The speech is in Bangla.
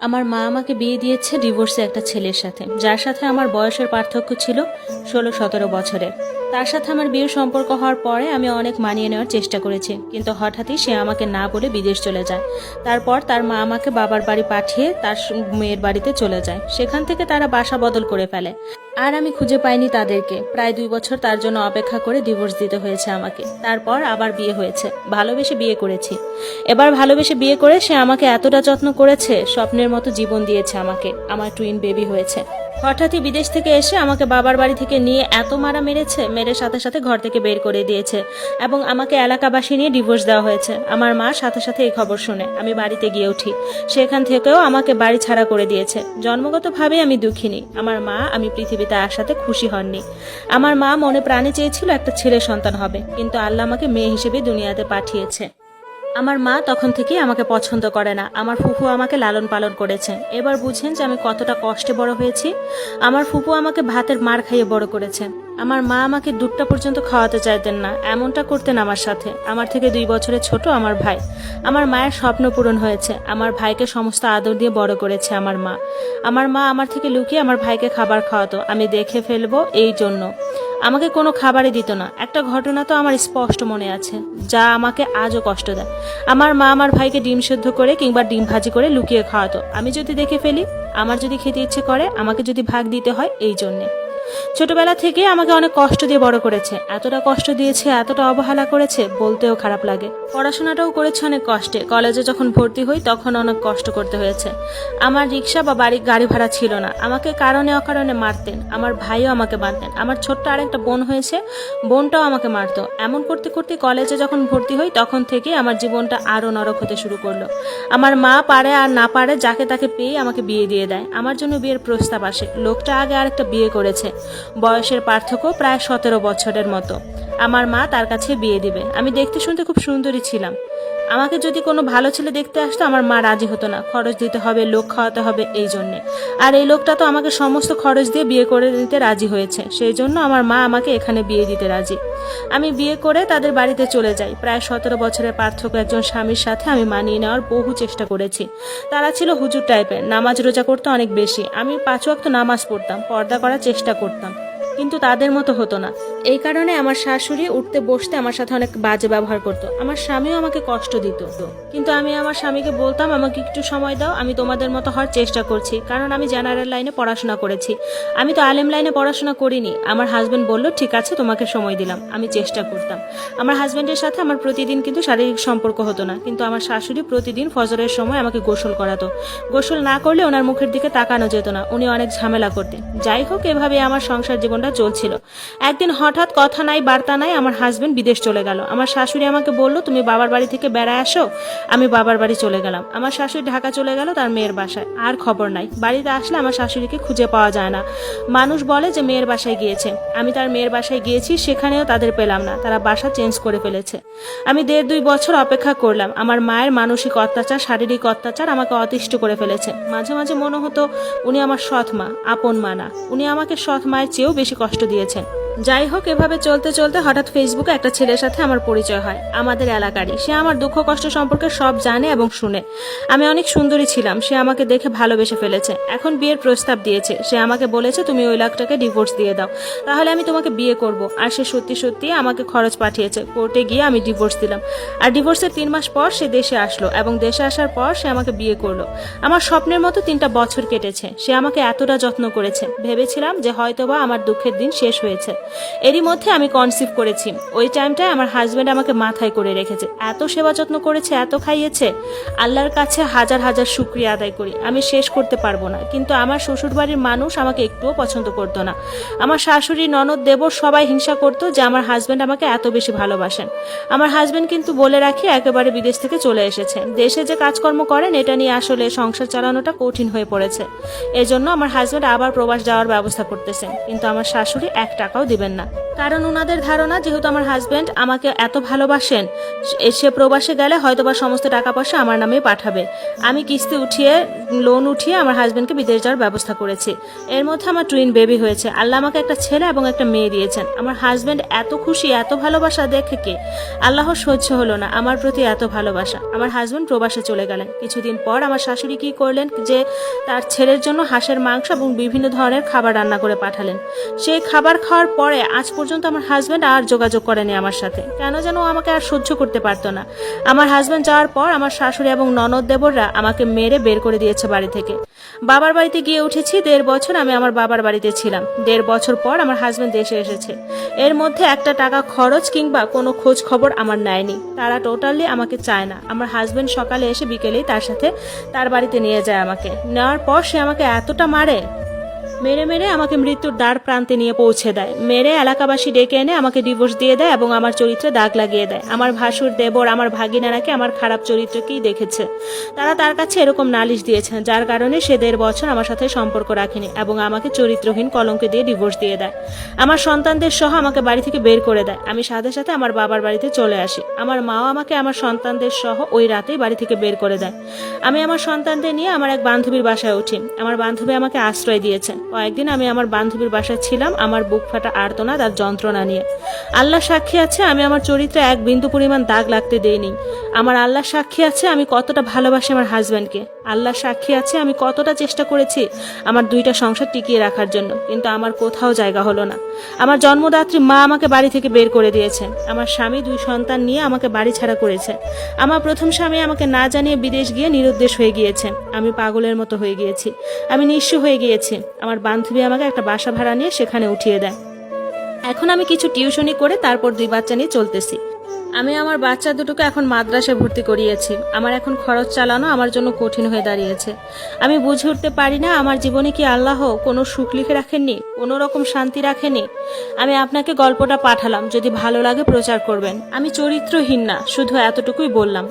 আমার মা আমাকে বিয়ে দিয়েছে ডিভোর্সে একটা ছেলের সাথে, যার সাথে আমার বয়সের পার্থক্য ছিল 16-17 বছরের। তার সাথে আমার বিয়ের সম্পর্ক হওয়ার পরে আমি অনেক মানিয়ে নেওয়ার চেষ্টা করেছি, কিন্তু হঠাৎই সে আমাকে না বলে বিদেশ চলে যায়। তারপর তার মা আমাকে বাবার বাড়ি পাঠিয়ে তার মেয়ের বাড়িতে চলে যায়। সেখান থেকে তারা বাসা বদল করে ফেলে, আর আমি খুঁজে পাইনি তাদেরকে। প্রায় 2 বছর তার জন্য অপেক্ষা করে ডিভোর্স দিতে হয়েছে আমাকে। তারপর আবার বিয়ে হয়েছে, ভালোবেসে বিয়ে করেছি। এবার ভালোবেসে বিয়ে করে সে আমাকে এতটা যত্ন করেছে, স্বপ্নের মতো জীবন দিয়েছে আমাকে। আমার টুইন বেবি হয়েছে। হঠাৎই বিদেশ থেকে এসে আমাকে বাবার বাড়ি থেকে নিয়ে এত মারা মেরেছে, মেরে সাথে সাথে ঘর থেকে বের করে দিয়েছে এবং আমাকে এলাকাবাসী নিয়ে ডিভোর্স দেওয়া হয়েছে। আমার মা সাথে সাথে এই খবর শুনে আমি বাড়িতে গিয়ে উঠি। সেখান থেকেও আমাকে বাড়ি ছাড়া করে দিয়েছে। জন্মগতভাবেই আমি দুঃখিনী। আমার মা আমি পৃথিবীতে আসাতে খুশি হননি। আমার মা মনে প্রাণে চেয়েছিল একটা ছেলে সন্তান হবে, কিন্তু আল্লাহ আমাকে মেয়ে হিসেবে দুনিয়াতে পাঠিয়েছে। আমার মা তখন থেকেই আমাকে পছন্দ করে না। আমার ফুফু আমাকে লালন পালন করেছে। এবার বুঝেন যে আমি কতটা কষ্টে বড় হয়েছি। আমার ফুফু আমাকে ভাতের মার খাইয়ে বড় করেছে। আমার মা আমাকে দুধটা পর্যন্ত খাওয়াতে চাইতেন না, এমনটা করতেন আমার সাথে। আমার থেকে 2 বছরের ছোট আমার ভাই। আমার মায়ের স্বপ্ন পূরণ হয়েছে। আমার ভাইকে সমস্ত আদর দিয়ে বড় করেছে আমার মা। আমার মা আমার থেকে লুকিয়ে আমার ভাইকে খাবার খাওয়াতো, আমি দেখে ফেলবো এই জন্য। আমাকে কোনো খাবারই দিত না। একটা ঘটনা তো আমার স্পষ্ট মনে আছে, যা আমাকে আজও কষ্ট দেয়। আমার মা আমার ভাইকে ডিম সেদ্ধ করে কিংবা ডিম ভাজি করে লুকিয়ে খাওয়াতো। আমি যদি দেখে ফেলি, আমার যদি খেতে ইচ্ছে করে, আমাকে যদি ভাগ দিতে হয় এই জন্যে। ছোটবেলা থেকে আমাকে অনেক কষ্ট দিয়ে বড় করেছে। এতটা কষ্ট দিয়েছে, এতটা অবহেলা করেছে, বলতেও খারাপ লাগে। পড়াশোনাটাও করেছে অনেক কষ্টে। কলেজে যখন ভর্তি হই তখন অনেক কষ্ট করতে হয়েছে। আমার রিক্সা বা গাড়ি ভাড়া ছিল না। আমাকে কারণে অকারণে মারতেন। আমার ভাইও আমাকে মারতেন। আমার ছোট্ট আরেকটা বোন হয়েছে, বোনটাও আমাকে মারতো। এমন করতে করতে কলেজে যখন ভর্তি হই তখন থেকে আমার জীবনটা আরো নরক হতে শুরু করলো। আমার মা পারে আর না পারে যাকে তাকে পেয়ে আমাকে বিয়ে দিয়ে দেয়। আমার জন্য বিয়ের প্রস্তাব আসে। লোকটা আগে আরেকটা বিয়ে করেছে, বয়সের পার্থক্য প্রায় 17 বছরের মতো। আমার মা তার কাছে বিয়ে দিবে। আমি দেখতে শুনতে খুব সুন্দরী ছিলাম। আমাকে যদি কোনো ভালো ছেলে দেখতে আসতো, আমার মা রাজি হতো না। খরচ দিতে হবে, লোক খাওয়াতে হবে এই জন্যে। আর এই লোকটা তো আমাকে সমস্ত খরচ দিয়ে বিয়ে করে দিতে রাজি হয়েছে, সেই জন্য আমার মা আমাকে এখানে বিয়ে দিতে রাজি। আমি বিয়ে করে তাদের বাড়িতে চলে যাই। প্রায় 17 বছরের পার্থক্য একজন স্বামীর সাথে আমি মানিয়ে নেওয়ার বহু চেষ্টা করেছি। তারা ছিল হুজুর টাইপের, নামাজ রোজা করতে অনেক বেশি। আমি 5 ওয়াক্ত নামাজ পড়তাম, পর্দা করার চেষ্টা করতাম, কিন্তু তাদের মতো হতো না। এই কারণে আমার শাশুড়ি উঠতে বসতে আমার সাথে অনেক বাজে ব্যবহার করতো। আমার স্বামীও আমাকে কষ্ট দিত, কিন্তু আমি আমার স্বামীকে বলতাম আমাকে একটু সময় দাও, আমি তোমাদের মতো হওয়ার চেষ্টা করছি। কারণ আমি জেনারেল লাইনে পড়াশোনা করেছি, আমি তো আলেম লাইনে পড়াশোনা করিনি। আমার হাজবেন্ড বলল ঠিক আছে, তোমাকে সময় দিলাম। আমি চেষ্টা করতাম। আমার হাজবেন্ডের সাথে আমার প্রতিদিন কিন্তু শারীরিক সম্পর্ক হতো না, কিন্তু আমার শাশুড়ি প্রতিদিন ফজরের সময় আমাকে গোসল করাতো। গোসল না করলে ওনার মুখের দিকে তাকানো যেত না, উনি অনেক ঝামেলা করতেন। যাই হোক, এভাবে আমার সংসার জীবনটা চলছিল। একদিন হঠাৎ কথা নাই বার্তা নাই আমার হাজবেন্ড বিদেশ চলে গেল। আমার শাশুড়ি আমাকে বলল তুমি বাবার বাড়ি থেকে বেড়ায় আসো। আমি বাবার বাড়ি চলে গেলাম। আমার শাশুড়ি ঢাকা চলে গেল তার মেয়ের বাসায়। আর খবর নাই। বাড়িতে আসলে আমার শাশুড়িকে খুঁজে পাওয়া যায় না। মানুষ বলে যে মেয়ের বাসায় গিয়েছে। আমি তার মেয়ের বাসায় গিয়েছি, সেখানেও তাদের পেলাম না। তারা বাসা চেঞ্জ করে ফেলেছে। আমি 1.5-2 বছর অপেক্ষা করলাম। আমার মায়ের মানসিক অত্যাচার, শারীরিক অত্যাচার আমাকে অতিষ্ঠ করে ফেলেছে। মাঝে মাঝে মনে হতো উনি আমার সৎ মা, আপন মা না। উনি আমাকে সৎ মায়ের চেয়েও বেশি কষ্ট দিয়েছেন। যাই হোক, এভাবে চলতে চলতে হঠাৎ ফেসবুকে একটা ছেলের সাথে আমার পরিচয় হয়, আমাদের এলাকারই। সে আমার দুঃখ কষ্ট সম্পর্কে সব জানে এবং শুনে। আমি অনেক সুন্দরী ছিলাম, সে আমাকে দেখে ভালোবেসে ফেলেছে। এখন বিয়ের প্রস্তাব দিয়েছে। সে আমাকে বলেছে তুমি ওই লোকটাকে ডিভোর্স দিয়ে দাও, তাহলে আমি তোমাকে বিয়ে করব। আর সে সত্যি সত্যি আমাকে খরচ পাঠিয়েছে। কোর্টে গিয়ে আমি ডিভোর্স দিলাম। আর ডিভোর্সের 3 মাস পর সে দেশে আসলো, এবং দেশে আসার পর সে আমাকে বিয়ে করলো। আমার স্বপ্নের মতো 3টা বছর কেটেছে। সে আমাকে এতটা যত্ন করেছে, ভেবেছিলাম যে হয়তোবা আমার দুঃখের দিন শেষ হয়েছে। এরই মধ্যে আমি কনসিভ করেছি। ওই টাইমটায় আমার হাজবেন্ড আমাকে মাথায় করে রেখেছে, এত সেবা যত্ন করেছে, এত খাইয়েছে। আল্লাহর কাছে হাজার হাজার শুকরিয়া আদায় করি। আমি শেষ করতে পারবো না। কিন্তু আমার শ্বশুরবাড়ির মানুষ আমাকে একটুও পছন্দ করতো না। আমার শাশুড়ি, ননদ, দেবর সবাই হিংসা করতো যে আমার হাজবেন্ড আমাকে এত বেশি ভালোবাসেন। আমার হাজবেন্ড কিন্তু বলে রাখি একেবারে বিদেশ থেকে চলে এসেছে। দেশে যে কাজকর্ম করেন এটা নিয়ে আসলে সংসার চালানোটা কঠিন হয়ে পড়েছে। এজন্য আমার হাজবেন্ড আবার প্রবাস যাওয়ার ব্যবস্থা করতেছেন, কিন্তু আমার শাশুড়ি 1 টাকাও দিবেন না। কারণ ওনাদের ধারণা যেহেতু আমার হাজবেন্ড আমাকে এত ভালোবাসেন, সে প্রবাসে গেলে হয়তোবা সমস্ত টাকা পয়সা আমার নামেই পাঠাবে। আমি কিস্তি উঠিয়ে লোন উঠিয়ে আমার হাজবেন্ডকে বিদেশ যাওয়ার ব্যবস্থা করেছি। এর মধ্যে আমার টুইন বেবি হয়েছে। আল্লাহ আমাকে একটা ছেলে এবং একটা মেয়ে দিয়েছেন। আমার হাজবেন্ড এত খুশি, এত ভালোবাসা দেখে কি আল্লাহর সহ্য হলো না আমার প্রতি এত ভালোবাসা। আমার হাজবেন্ড প্রবাসে চলে গেলেন। কিছুদিন পর আমার শাশুড়ি কি করলেন যে তার ছেলের জন্য হাঁসের মাংস এবং বিভিন্ন ধরনের খাবার রান্না করে পাঠালেন। সেই খাবার খাওয়ার পরে আজ পর্যন্ত আমার হাজবেন্ড আর যোগাযোগ করেনি আমার সাথে। কেন যেন আমাকে আর সহ্য করতে পারতো না। আমার হাজবেন্ড যাওয়ার পর আমার শাশুড়ি এবং ননদ দেবররা আমাকে মেরে বের করে দিয়েছে বাড়ি থেকে। বাবার বাড়িতে গিয়ে উঠেছি 1.5 বছর আমি আমার বাবার বাড়িতে ছিলাম। 1.5 বছর পর আমার হাজবেন্ড দেশে এসেছে। এর মধ্যে একটা টাকা খরচ কিংবা কোনো খোঁজ খবর আমার নেয়নি। তারা টোটালি আমাকে চায় না। আমার হাজবেন্ড সকালে এসে বিকেলেই তার সাথে তার বাড়িতে নিয়ে যায় আমাকে। নেওয়ার পর সে আমাকে এতটা মারে, মেরে মেরে আমাকে মৃত্যুর দ্বার প্রান্তে নিয়ে পৌঁছে দেয়। মেরে এলাকাবাসী ডেকে এনে আমাকে ডিভোর্স দিয়ে দেয় এবং আমার চরিত্রে দাগ লাগিয়ে দেয়। আমার ভাসুর দেবর আমার ভাগিনারাকে আমার খারাপ চরিত্রকেই দেখেছে। তারা তার কাছে এরকম নালিশ দিয়েছেন, যার কারণে সে 1.5 বছর আমার সাথে সম্পর্ক রাখেনি এবং আমাকে চরিত্রহীন কলঙ্ক দিয়ে ডিভোর্স দিয়ে দেয়। আমার সন্তানদের সহ আমাকে বাড়ি থেকে বের করে দেয়। আমি সাথে সাথে আমার বাবার বাড়িতে চলে আসি। আমার মাও আমাকে আমার সন্তানদের সহ ওই রাতেই বাড়ি থেকে বের করে দেয়। আমি আমার সন্তানদের নিয়ে আমার এক বান্ধবীর বাসায় উঠি। আমার বান্ধবী আমাকে আশ্রয় দিয়েছে। কয়েকদিন আমি আমার বান্ধবীর বাসায় ছিলাম আমার বুক ফাটা আর্তনাদ আর যন্ত্রণা নিয়ে। আল্লাহ সাক্ষী আছে আমি আমার চরিত্রে এক বিন্দু পরিমাণ দাগ লাগতে দেইনি। আমার আল্লাহ সাক্ষী আছে আমি কতটা ভালোবাসি আমার হাজব্যান্ডকে। আল্লাহ সাক্ষী আছে আমি কতটা চেষ্টা করেছি আমার 2টা সংসার টিকিয়ে রাখার জন্য, কিন্তু আমার কোথাও জায়গা হলো না। আমার জন্মদাত্রী মা আমাকে বাড়ি থেকে বের করে দিয়েছে। আমার স্বামী 2 সন্তান নিয়ে আমাকে বাড়ি ছাড়া করেছে। আমার প্রথম স্বামী আমাকে না জানিয়ে বিদেশ গিয়ে নিরুদ্দেশ হয়ে গিয়েছে। আমি পাগলের মতো হয়ে গিয়েছি, আমি নিঃস্ব হয়ে গিয়েছি। আমার বান্ধবী আমাকে একটা বাসা ভাড়া নিয়ে সেখানে উঠিয়ে দেয়। এখন আমি কিছু টিউশনি করে তারপর 2 বাচ্চা নিয়ে চলতেছি। আমি আমার বাচ্চা দুটোকে এখন মাদ্রাসায় ভর্তি করিয়েছি। আমার এখন খরচ চালানো আমার জন্য কঠিন হয়ে দাঁড়িয়েছে। আমি বুঝে উঠতে পারি না আমার জীবনে কি আল্লাহ কোনো সুখ লিখে রাখেননি, কোনো রকম শান্তি রাখেনি। আমি আপনাকে গল্পটা পাঠালাম, যদি ভালো লাগে প্রচার করবেন। আমি চরিত্রহীন না, শুধু এতটুকুই বললাম।